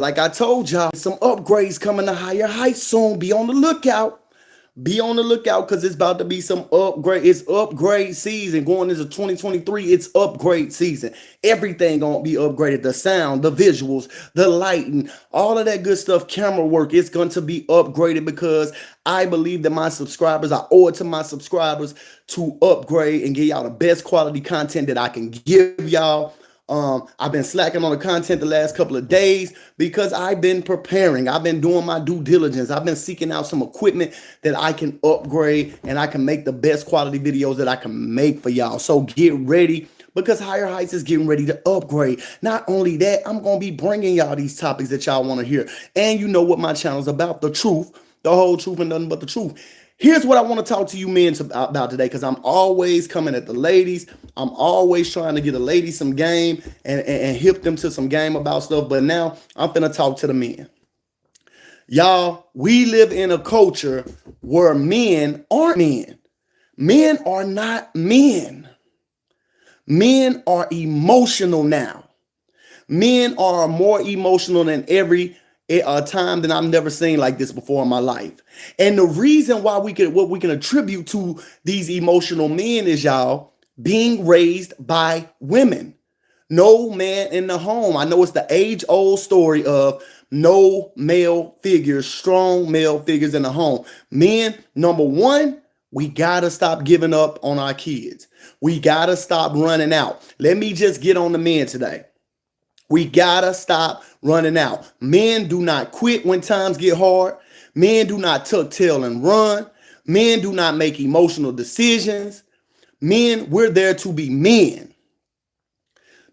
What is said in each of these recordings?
Like I told y'all, some upgrades coming to higher heights soon. Be on the lookout. Be on the lookout because it's about to be some upgrade. It's upgrade season going into 2023. It's upgrade season. Everything gonna be upgraded. The sound, the visuals, the lighting, all of that good stuff, camera work. It's going to be upgraded because I believe that my subscribers, I owe it to my subscribers to upgrade and give y'all the best quality content that I can give y'all. I've been slacking on the content the last couple of days because I've been preparing. I've been doing my due diligence. I've been seeking out some equipment that I can upgrade and I can make the best quality videos that I can make for y'all. So get ready because Higher Heights is getting ready to upgrade. Not only that, I'm going to be bringing y'all these topics that y'all want to hear. And you know what my channel is about, the truth, the whole truth and nothing but the truth. Here's what I want to talk to you men about today because I'm always coming at the ladies. I'm always trying to get a lady some game and hip them to some game about stuff. But now I'm finna talk to the men. Y'all, we live in a culture where men aren't men. Men are not men. Men are emotional now. Men are more emotional than every a time that I've never seen like this before in my life. And the reason why what we can attribute to these emotional men is y'all being raised by women. No man in the home. I know it's the age-old story of no male figures, strong male figures in the home. Men, number one, we gotta stop giving up on our kids. We gotta stop running out. Let me just get on the men today. We gotta stop running out. Men do not quit when times get hard. Men do not tuck tail and run. Men do not make emotional decisions. Men, we're there to be men.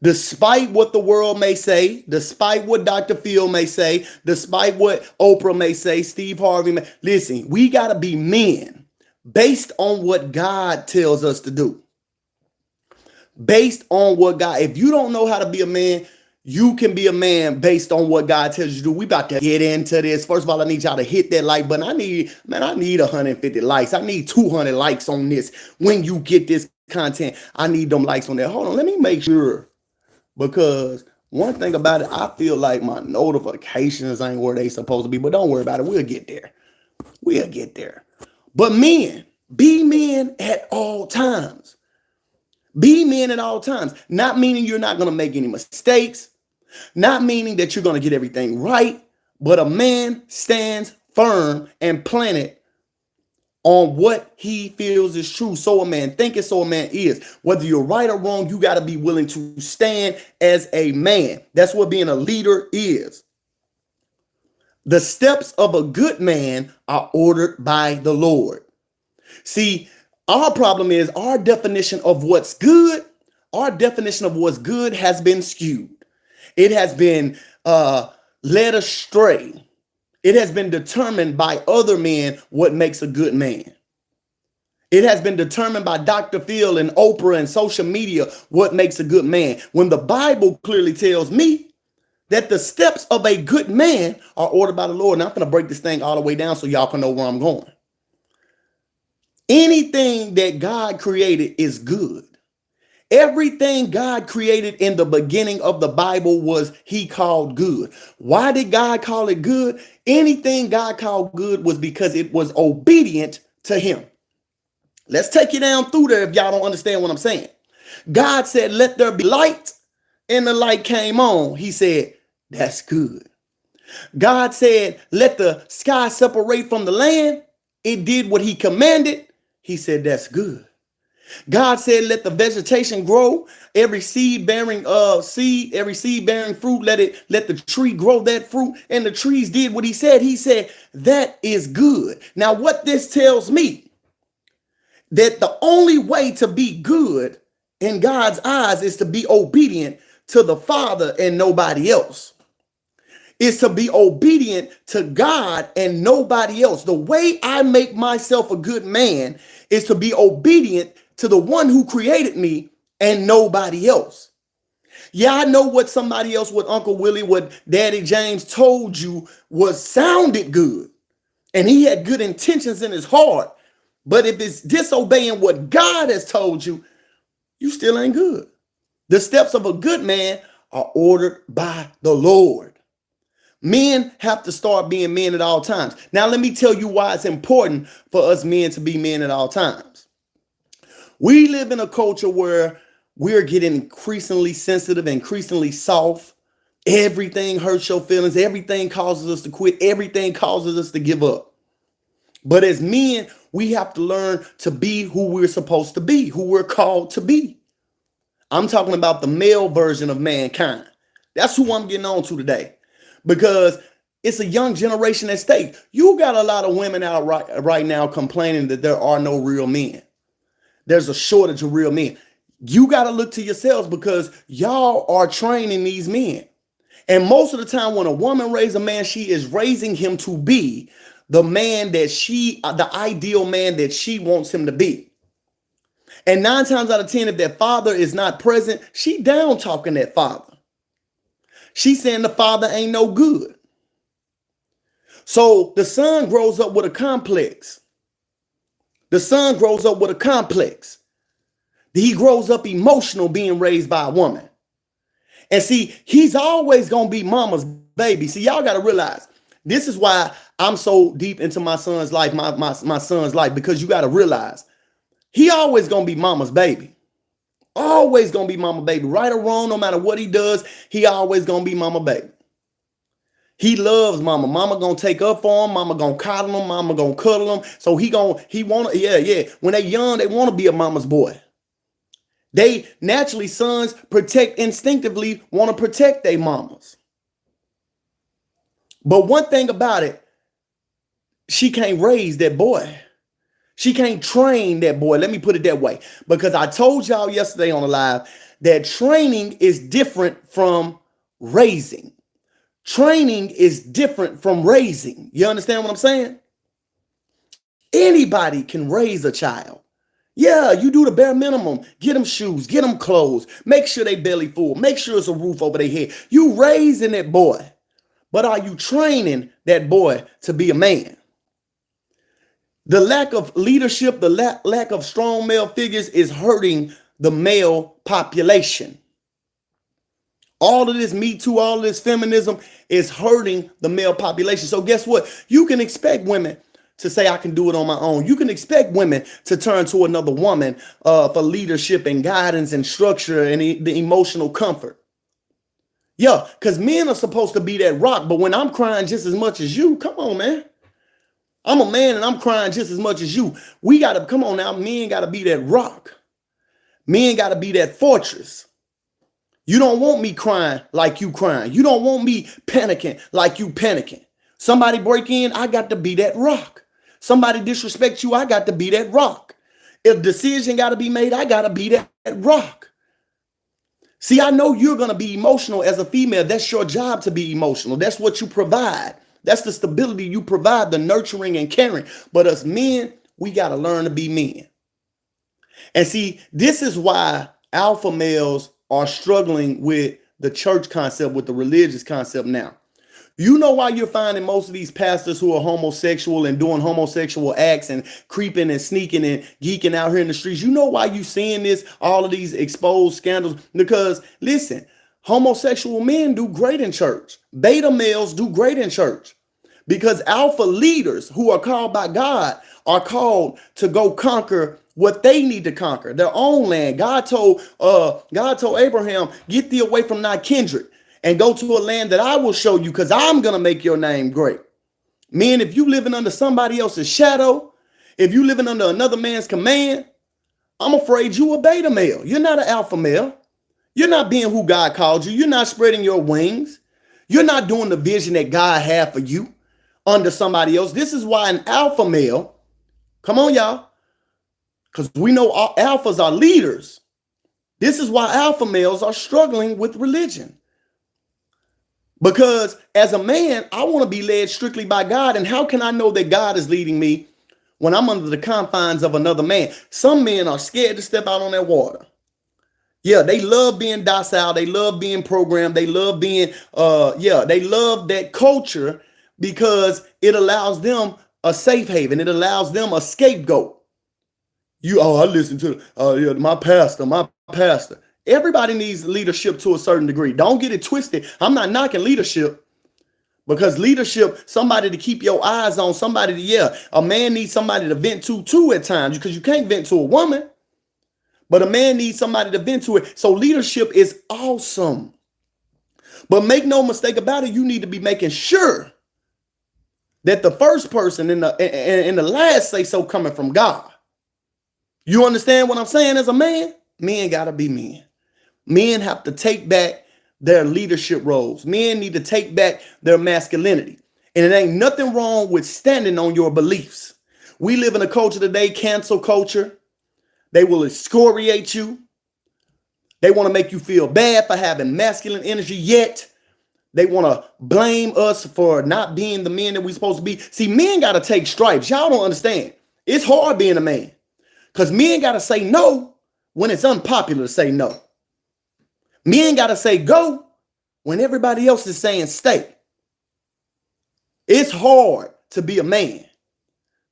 Despite what the world may say, despite what Dr. Phil may say, despite what Oprah may say, Steve Harvey may, listen, we gotta be men based on what God tells us to do. Based on what God, if you don't know how to be a man, you can be a man based on what God tells you to do. We about to get into this. First of all, I need y'all to hit that like button. I need 150 likes. I need 200 likes on this. When you get this content, I need them likes on there. Hold on, let me make sure. Because one thing about it, I feel like my notifications ain't where they supposed to be. But don't worry about it. We'll get there. We'll get there. But men, be men at all times. Be men at all times. Not meaning you're not going to make any mistakes. Not meaning that you're going to get everything right, but a man stands firm and planted on what he feels is true. So a man thinketh, so a man is. Whether you're right or wrong, you got to be willing to stand as a man. That's what being a leader is. The steps of a good man are ordered by the Lord. See, our problem is our definition of what's good. Our definition of what's good has been skewed. It has been led astray. It has been determined by other men what makes a good man. It has been determined by Dr. Phil and Oprah and social media what makes a good man. When the Bible clearly tells me that the steps of a good man are ordered by the Lord. Now I'm going to break this thing all the way down so y'all can know where I'm going. Anything that God created is good. Everything God created in the beginning of the Bible was he called good. Why did God call it good? Anything God called good was because it was obedient to him. Let's take you down through there if y'all don't understand what I'm saying. God said, let there be light, and the light came on. He said, that's good. God said, let the sky separate from the land. It did what he commanded. He said, that's good. God said, let the vegetation grow, every seed bearing fruit, let the tree grow that fruit. And the trees did what he said. He said, that is good. Now, what this tells me, that the only way to be good in God's eyes is to be obedient to the Father and nobody else. Is to be obedient to God and nobody else. The way I make myself a good man is to be obedient to the one who created me and nobody else. Yeah, I know what somebody else, what Uncle Willie, what Daddy James told you sounded good. And he had good intentions in his heart. But if it's disobeying what God has told you, you still ain't good. The steps of a good man are ordered by the Lord. Men have to start being men at all times. Now, let me tell you why it's important for us men to be men at all times. We live in a culture where we're getting increasingly sensitive, increasingly soft. Everything hurts your feelings. Everything causes us to quit. Everything causes us to give up. But as men, we have to learn to be who we're supposed to be, who we're called to be. I'm talking about the male version of mankind. That's who I'm getting on to today, because it's a young generation at stake. You got a lot of women out right now complaining that there are no real men. There's a shortage of real men. You got to look to yourselves, because y'all are training these men. And most of the time when a woman raises a man, she is raising him to be the man that the ideal man that she wants him to be. And 9 times out of 10, if that father is not present, she down talking that father. She's saying the father ain't no good. So the son grows up with a complex. The son grows up with a complex. He grows up emotional being raised by a woman. And see, he's always going to be mama's baby. See, y'all got to realize, this is why I'm so deep into my son's life, my son's life, because you got to realize he always going to be mama's baby. Always going to be mama baby. Right or wrong, no matter what he does, he always going to be mama baby. He loves mama. Mama going to take up for him. Mama going to coddle him. Mama going to cuddle him. So he want to, yeah. When they young, they want to be a mama's boy. They naturally, sons instinctively want to protect their mamas. But one thing about it, she can't raise that boy. She can't train that boy. Let me put it that way. Because I told y'all yesterday on the live that training is different from raising. Training is different from raising. You understand what I'm saying? Anybody can raise a child. Yeah, you do the bare minimum. Get them shoes, get them clothes, make sure they belly full, make sure it's a roof over their head. You raising that boy, but are you training that boy to be a man? The lack of leadership, the lack of strong male figures is hurting the male population. All of this Me Too, all of this feminism is hurting the male population. So guess what? You can expect women to say, I can do it on my own. You can expect women to turn to another woman for leadership and guidance and structure and the emotional comfort. Yeah, because men are supposed to be that rock. But when I'm crying just as much as you, come on, man. I'm a man and I'm crying just as much as you. We got to, come on now, men got to be that rock. Men got to be that fortress. You don't want me crying like you crying. You don't want me panicking like you panicking. Somebody break in, I got to be that rock. Somebody disrespect you, I got to be that rock. If decision got to be made, I got to be that rock. See, I know you're going to be emotional as a female. That's your job, to be emotional. That's what you provide. That's the stability you provide, the nurturing and caring. But us men, we got to learn to be men. And see, this is why alpha males are struggling with the church concept, with the religious concept now. You know why you're finding most of these pastors who are homosexual and doing homosexual acts and creeping and sneaking and geeking out here in the streets? You know why you seeing this, all of these exposed scandals? Because listen, homosexual men do great in church. Beta males do great in church. Because alpha leaders who are called by God are called to go conquer what they need to conquer, their own land. God told Abraham, get thee away from thy kindred and go to a land that I will show you, because I'm going to make your name great. Men, if you living under somebody else's shadow, if you living under another man's command, I'm afraid you a beta male. You're not an alpha male. You're not being who God called you. You're not spreading your wings. You're not doing the vision that God had for you under somebody else. This is why an alpha male, come on, y'all, because we know all alphas are leaders. This is why alpha males are struggling with religion. Because as a man, I want to be led strictly by God. And how can I know that God is leading me when I'm under the confines of another man? Some men are scared to step out on that water. Yeah, they love being docile. They love being programmed. They love being, they love that culture because it allows them a safe haven. It allows them a scapegoat. I listen to my pastor. Everybody needs leadership to a certain degree. Don't get it twisted. I'm not knocking leadership, Because leadership, somebody to keep your eyes on, somebody to, yeah, a man needs somebody to vent to too at times, because you can't vent to a woman, but a man needs somebody to vent to it. So leadership is awesome. But make no mistake about it, you need to be making sure that the first person and the last say so coming from God. You understand what I'm saying as a man? Men gotta be men. Men have to take back their leadership roles. Men need to take back their masculinity. And it ain't nothing wrong with standing on your beliefs. We live in a culture today, cancel culture. They will excoriate you. They want to make you feel bad for having masculine energy, yet they want to blame us for not being the men that we're supposed to be. See, men got to take stripes. Y'all don't understand. It's hard being a man because men got to say no when it's unpopular to say no. Men got to say go when everybody else is saying stay. It's hard to be a man.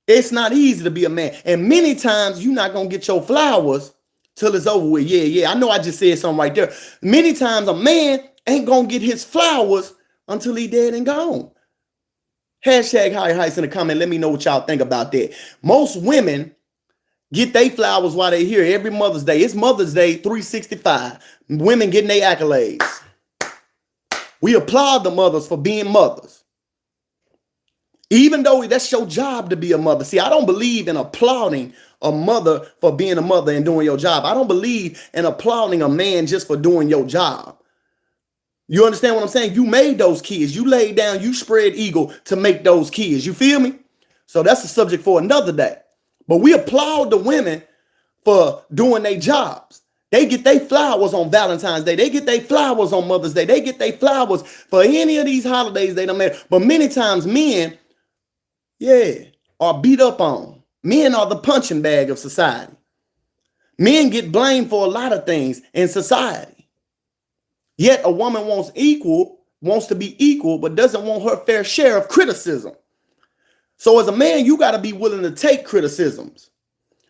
It's not easy to be a man. And many times you're not going to get your flowers till it's over with. Yeah. I know I just said something right there. Many times a man ain't going to get his flowers until he dead and gone. Hashtag higher heights in the comment. Let me know what y'all think about that. Most women get their flowers while they're here every Mother's Day. It's Mother's Day 365. Women getting their accolades. We applaud the mothers for being mothers. Even though that's your job to be a mother. See, I don't believe in applauding a mother for being a mother and doing your job. I don't believe in applauding a man just for doing your job. You understand what I'm saying? You made those kids. You laid down, you spread eagle to make those kids. You feel me? So that's a subject for another day. But we applaud the women for doing their jobs. They get their flowers on Valentine's Day. They get their flowers on Mother's Day. They get their flowers for any of these holidays they done made. But many times men, are beat up on. Men are the punching bag of society. Men get blamed for a lot of things in society. Yet a woman wants to be equal, but doesn't want her fair share of criticism. So as a man, you got to be willing to take criticisms,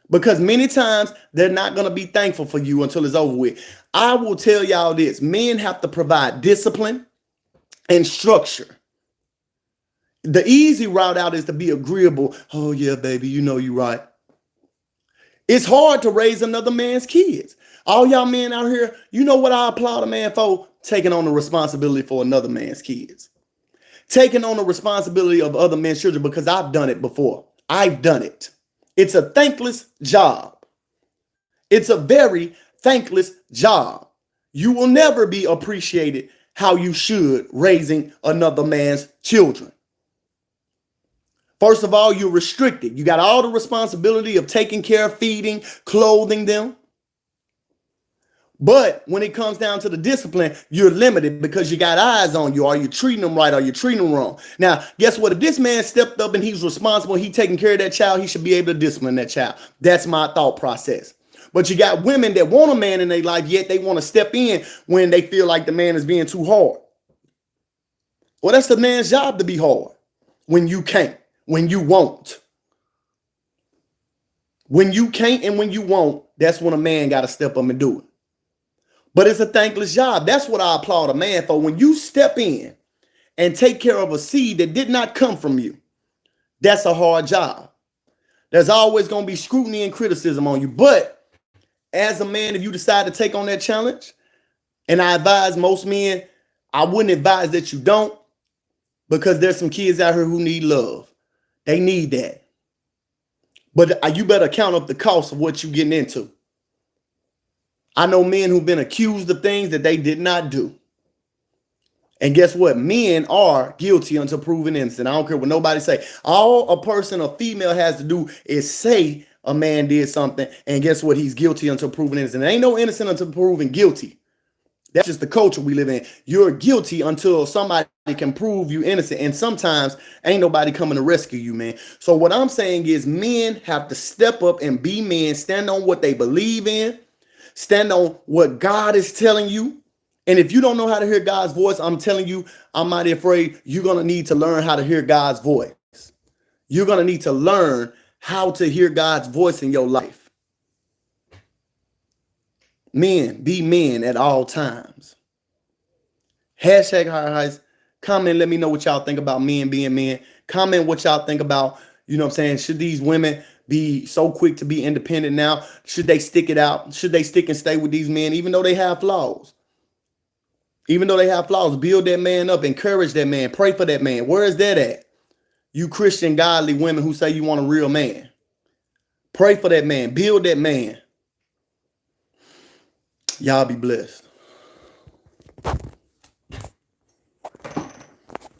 because many times they're not going to be thankful for you until it's over with. I will tell y'all this: men have to provide discipline and structure. The easy route out is to be agreeable. Oh yeah, baby, you know you're right. It's hard to raise another man's kids. All y'all men out here, you know what I applaud a man for? Taking on the responsibility for another man's kids. Taking on the responsibility of other men's children, because I've done it before. I've done it. It's a thankless job. It's a very thankless job. You will never be appreciated how you should raising another man's children. First of all, you're restricted. You got all the responsibility of taking care of, feeding, clothing them. But when it comes down to the discipline, you're limited because you got eyes on you. Are you treating them right? Are you treating them wrong? Now, guess what? If this man stepped up and he's responsible, he taking care of that child, he should be able to discipline that child. That's my thought process. But you got women that want a man in their life, yet they want to step in when they feel like the man is being too hard. Well, that's the man's job to be hard when you can't. When you won't. When you can't and when you won't, that's when a man got to step up and do it. But it's a thankless job. That's what I applaud a man for. When you step in and take care of a seed that did not come from you, that's a hard job. There's always going to be scrutiny and criticism on you. But as a man, if you decide to take on that challenge, and I advise most men, I wouldn't advise that you don't, because there's some kids out here who need love. They need that. But you better count up the cost of what you're getting into. I know men who've been accused of things that they did not do. And guess what? Men are guilty until proven innocent. I don't care what nobody say. All a person, a female, has to do is say a man did something. And guess what? He's guilty until proven innocent. There ain't no innocent until proven guilty. That's just the culture we live in. You're guilty until somebody can prove you innocent. And sometimes ain't nobody coming to rescue you, man. So what I'm saying is men have to step up and be men, stand on what they believe in, stand on what God is telling you. And if you don't know how to hear God's voice, I'm telling you, I'm mighty afraid you're going to need to learn how to hear God's voice. You're going to need to learn how to hear God's voice in your life. Men, be men at all times. Hashtag higher heights. Comment, let me know what y'all think about men being men. Comment what y'all think about, you know what I'm saying? Should these women be so quick to be independent now? Should they stick it out? Should they stick and stay with these men, even though they have flaws? Even though they have flaws, build that man up, encourage that man, pray for that man. Where is that at? You Christian, godly women who say you want a real man. Pray for that man, build that man. Y'all be blessed.